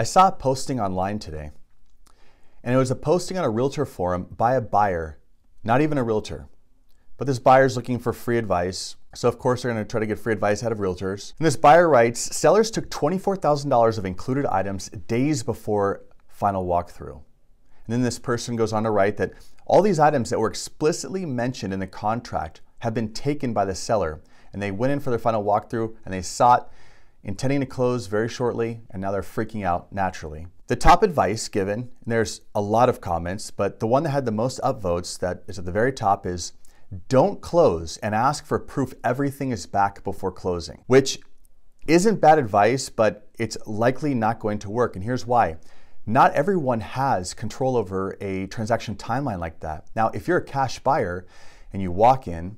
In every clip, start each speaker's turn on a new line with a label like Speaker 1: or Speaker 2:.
Speaker 1: I saw a posting online today, and it was a posting on a realtor forum by a buyer, not even a realtor. But this buyer's looking for free advice, so of course they're going to try to get free advice out of realtors. And this buyer writes, sellers took $24,000 of included items days before final walkthrough. And then this person goes on to write that all these items that were explicitly mentioned in the contract have been taken by the seller, and they went in for their final walkthrough and they saw it, intending to close very shortly, and now they're freaking out naturally. The top advice given, and there's a lot of comments, but the one that had the most upvotes that is at the very top is, don't close and ask for proof everything is back before closing, which isn't bad advice, but it's likely not going to work. And here's why. Not everyone has control over a transaction timeline like that. Now, if you're a cash buyer and you walk in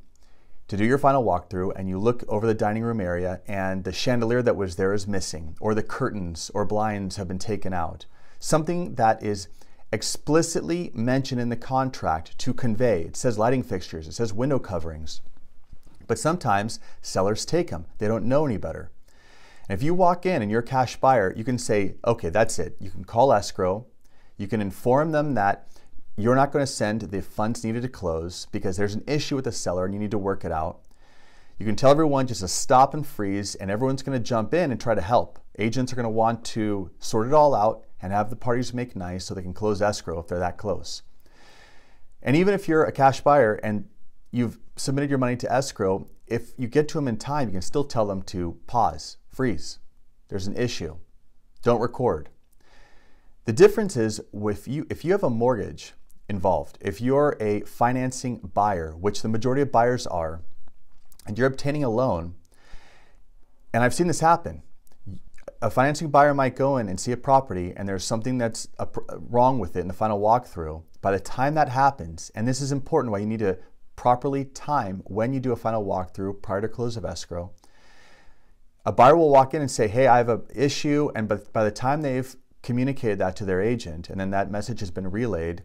Speaker 1: to do your final walkthrough and you look over the dining room area and the chandelier that was there is missing, or the curtains or blinds have been taken out, something that is explicitly mentioned in the contract to convey. It says lighting fixtures, it says window coverings, but sometimes sellers take them. They don't know any better. And if you walk in and you're a cash buyer, you can say, okay, that's it. You can call escrow. You can inform them that you're not going to send the funds needed to close because there's an issue with the seller and you need to work it out. You can tell everyone just to stop and freeze, and everyone's going to jump in and try to help. Agents are going to want to sort it all out and have the parties make nice so they can close escrow if they're that close. And even if you're a cash buyer and you've submitted your money to escrow, if you get to them in time, you can still tell them to pause, freeze. There's an issue. Don't record. The difference is if you have a mortgage involved, if you're a financing buyer, which the majority of buyers are, and you're obtaining a loan, and I've seen this happen. A financing buyer might go in and see a property and there's something that's wrong with it in the final walkthrough. By the time that happens, and this is important why you need to properly time when you do a final walkthrough prior to close of escrow, a buyer will walk in and say, hey, I have an issue, and by the time they've communicated that to their agent and then that message has been relayed,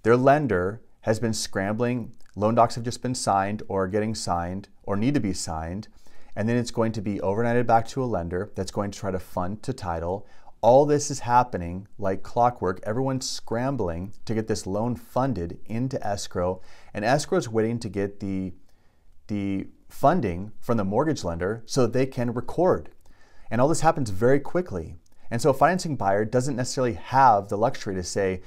Speaker 1: their lender has been scrambling. Loan docs have just been signed or getting signed or need to be signed. And then it's going to be overnighted back to a lender that's going to try to fund to title. All this is happening like clockwork. Everyone's scrambling to get this loan funded into escrow, and escrow is waiting to get the funding from the mortgage lender so that they can record. And all this happens very quickly. And so a financing buyer doesn't necessarily have the luxury to say,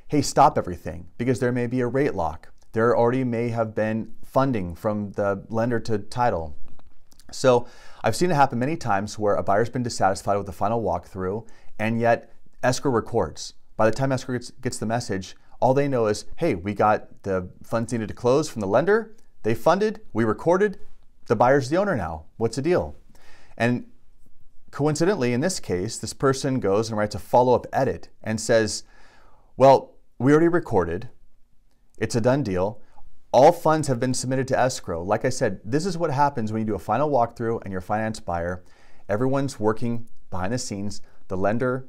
Speaker 1: hey, stop everything, because there may be a rate lock. There already may have been funding from the lender to title. So I've seen it happen many times where a buyer's been dissatisfied with the final walkthrough, and yet escrow records. By the time escrow gets the message, all they know is, hey, we got the funds needed to close from the lender, they funded, we recorded, the buyer's the owner now. What's the deal? And coincidentally, in this case, this person goes and writes a follow-up edit and says, well, we already recorded, it's a done deal. All funds have been submitted to escrow. Like I said, this is what happens when you do a final walkthrough and you're a finance buyer. Everyone's working behind the scenes, the lender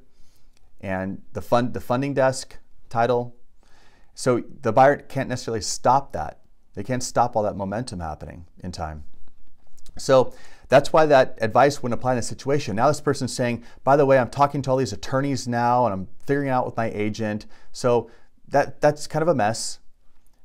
Speaker 1: and the funding desk, title. So the buyer can't necessarily stop that. They can't stop all that momentum happening in time. So that's why that advice wouldn't apply in this situation. Now this person's saying, by the way, I'm talking to all these attorneys now and I'm figuring out with my agent. So that's kind of a mess,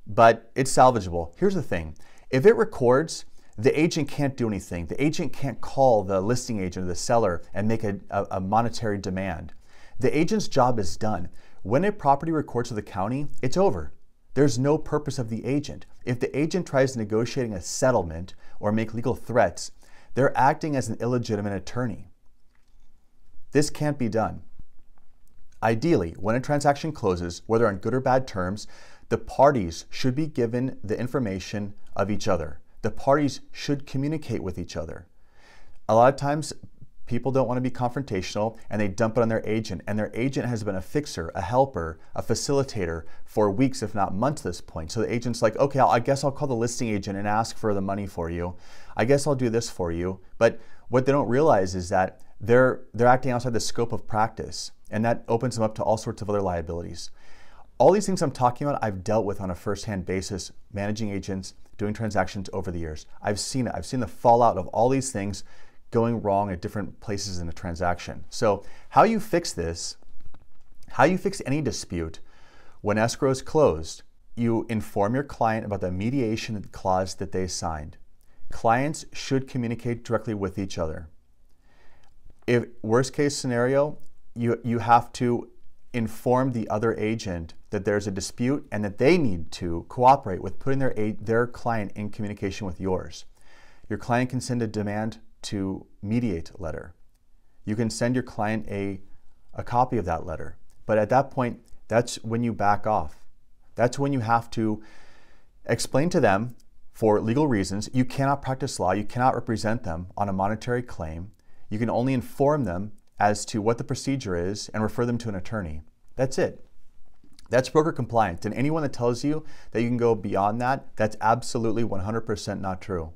Speaker 1: but it's salvageable. Here's the thing. If it records, the agent can't do anything. The agent can't call the listing agent or the seller and make a monetary demand. The agent's job is done. When a property records to the county, it's over. There's no purpose of the agent. If the agent tries negotiating a settlement or make legal threats, they're acting as an illegitimate attorney. This can't be done. Ideally, when a transaction closes, whether on good or bad terms, the parties should be given the information of each other. The parties should communicate with each other. A lot of times, people don't want to be confrontational and they dump it on their agent, and their agent has been a fixer, a helper, a facilitator for weeks, if not months at this point. So the agent's like, okay, I guess I'll call the listing agent and ask for the money for you. I guess I'll do this for you. But what they don't realize is that they're acting outside the scope of practice, and that opens them up to all sorts of other liabilities. All these things I'm talking about, I've dealt with on a first-hand basis, managing agents, doing transactions over the years. I've seen it. I've seen the fallout of all these things going wrong at different places in a transaction. So how you fix this, how you fix any dispute when escrow is closed, you inform your client about the mediation clause that they signed. Clients should communicate directly with each other. If worst case scenario, you have to inform the other agent that there's a dispute and that they need to cooperate with putting their client in communication with yours. Your client can send a demand to mediate letter. You can send your client a copy of that letter. But at that point, that's when you back off. That's when you have to explain to them, for legal reasons, you cannot practice law, you cannot represent them on a monetary claim. You can only inform them as to what the procedure is and refer them to an attorney. That's it. That's broker compliance. And anyone that tells you that you can go beyond that, that's absolutely 100% not true.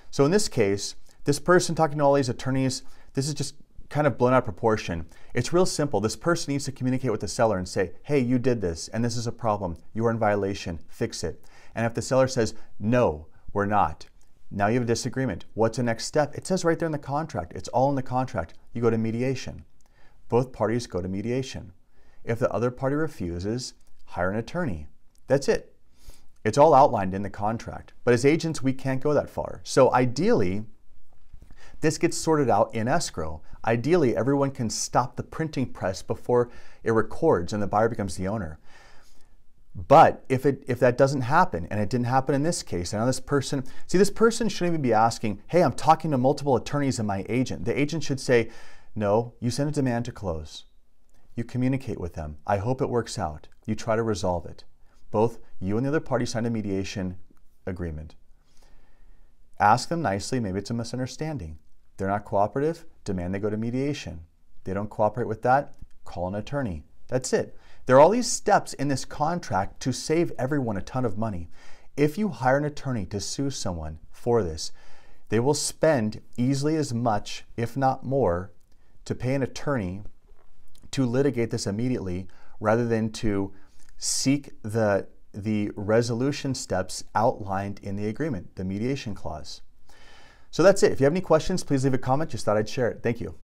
Speaker 1: So in this case, this person talking to all these attorneys, this is just kind of blown out of proportion. It's real simple. This person needs to communicate with the seller and say, hey, you did this, and this is a problem. You are in violation. Fix it. And if the seller says, no, we're not, now you have a disagreement. What's the next step? It says right there in the contract. It's all in the contract. You go to mediation. Both parties go to mediation. If the other party refuses, hire an attorney. That's it. It's all outlined in the contract. But as agents, we can't go that far. So ideally, this gets sorted out in escrow. Ideally, everyone can stop the printing press before it records and the buyer becomes the owner. But if that doesn't happen, and it didn't happen in this case, and now this person shouldn't even be asking, hey, I'm talking to multiple attorneys and my agent. The agent should say, no, you send a demand to close. You communicate with them. I hope it works out. You try to resolve it. Both you and the other party signed a mediation agreement. Ask them nicely, maybe it's a misunderstanding. They're not cooperative, demand they go to mediation. They don't cooperate with that, call an attorney. That's it. There are all these steps in this contract to save everyone a ton of money. If you hire an attorney to sue someone for this, they will spend easily as much, if not more, to pay an attorney to litigate this immediately rather than to seek the resolution steps outlined in the agreement, the mediation clause. So that's it. If you have any questions, please leave a comment. Just thought I'd share it. Thank you.